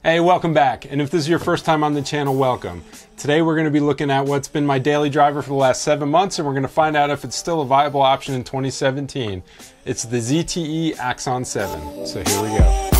Hey, welcome back. And if this is your first time on the channel, welcome. Today we're going to be looking at what's been my daily driver for the last 7 months, and we're going to find out if it's still a viable option in 2017. It's the ZTE Axon 7. So here we go.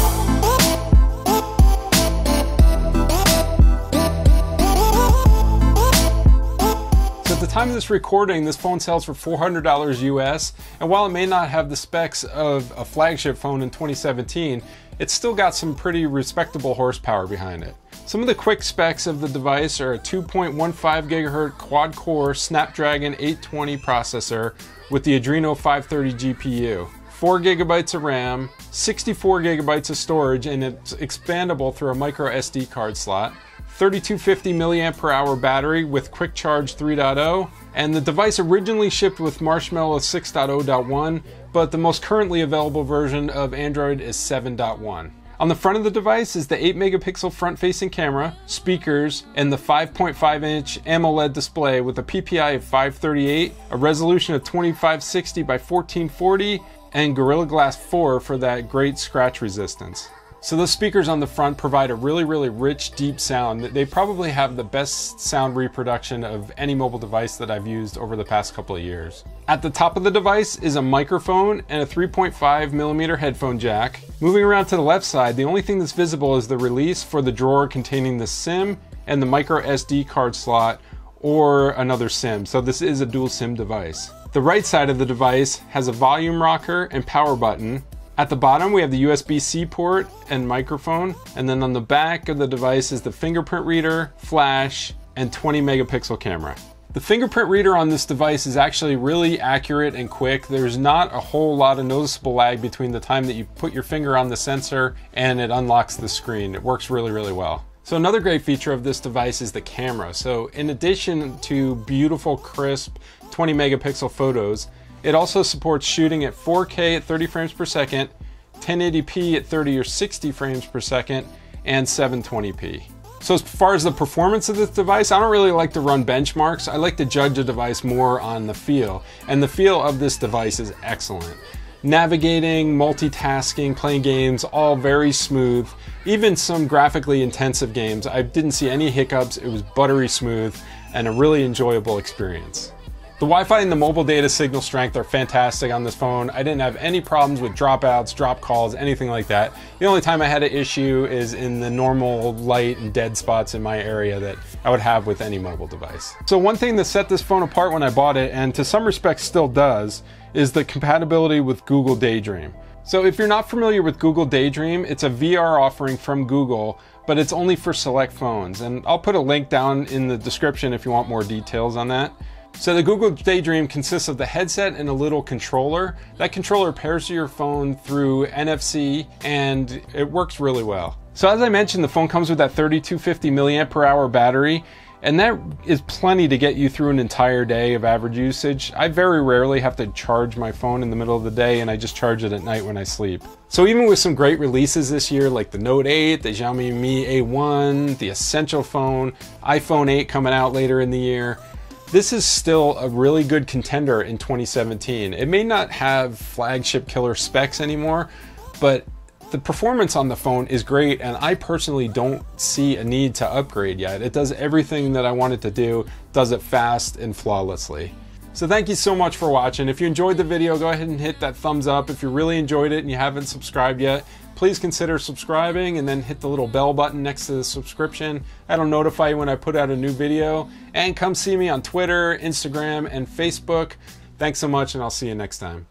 So at the time of this recording, this phone sells for $400 US, and while it may not have the specs of a flagship phone in 2017, it's still got some pretty respectable horsepower behind it. Some of the quick specs of the device are a 2.15 GHz quad-core Snapdragon 820 processor with the Adreno 530 GPU, 4 GB of RAM, 64 GB of storage, and it's expandable through a micro SD card slot, 3250 mAh battery with Quick Charge 3.0, and the device originally shipped with Marshmallow 6.0.1, but the most currently available version of Android is 7.1. On the front of the device is the 8 megapixel front-facing camera, speakers, and the 5.5-inch AMOLED display with a PPI of 538, a resolution of 2560 by 1440, and Gorilla Glass 4 for that great scratch resistance. So those speakers on the front provide a really rich, deep sound. They probably have the best sound reproduction of any mobile device that I've used over the past couple of years. At the top of the device is a microphone and a 3.5mm headphone jack. Moving around to the left side, the only thing that's visible is the release for the drawer containing the SIM and the micro SD card slot or another SIM. So this is a dual SIM device. The right side of the device has a volume rocker and power button. At the bottom, we have the USB-C port and microphone, and then on the back of the device is the fingerprint reader, flash, and 20 megapixel camera. The fingerprint reader on this device is actually really accurate and quick. There's not a whole lot of noticeable lag between the time that you put your finger on the sensor and it unlocks the screen. It works really well. So another great feature of this device is the camera. So in addition to beautiful, crisp 20 megapixel photos, it also supports shooting at 4K at 30 frames per second, 1080p at 30 or 60 frames per second, and 720p. So as far as the performance of this device, I don't really like to run benchmarks. I like to judge a device more on the feel, and the feel of this device is excellent. Navigating, multitasking, playing games, all very smooth. Even some graphically intensive games, I didn't see any hiccups. It was buttery smooth and a really enjoyable experience. The Wi-Fi and the mobile data signal strength are fantastic on this phone. I didn't have any problems with dropouts, drop calls, anything like that. The only time I had an issue is in the normal light and dead spots in my area that I would have with any mobile device. So one thing that set this phone apart when I bought it, and to some respects still does, is the compatibility with Google Daydream. So if you're not familiar with Google Daydream, it's a VR offering from Google, but it's only for select phones. And I'll put a link down in the description if you want more details on that. So the Google Daydream consists of the headset and a little controller. That controller pairs to your phone through NFC and it works really well. So as I mentioned, the phone comes with that 3250 mAh battery, and that is plenty to get you through an entire day of average usage. I very rarely have to charge my phone in the middle of the day, and I just charge it at night when I sleep. So even with some great releases this year, like the Note 8, the Xiaomi Mi A1, the Essential phone, iPhone 8 coming out later in the year, this is still a really good contender in 2017. It may not have flagship killer specs anymore, but the performance on the phone is great, and I personally don't see a need to upgrade yet. It does everything that I want it to do, does it fast and flawlessly. So thank you so much for watching. If you enjoyed the video, go ahead and hit that thumbs up. If you really enjoyed it and you haven't subscribed yet, please consider subscribing and then hit the little bell button next to the subscription. That'll notify you when I put out a new video. And come see me on Twitter, Instagram, and Facebook. Thanks so much, and I'll see you next time.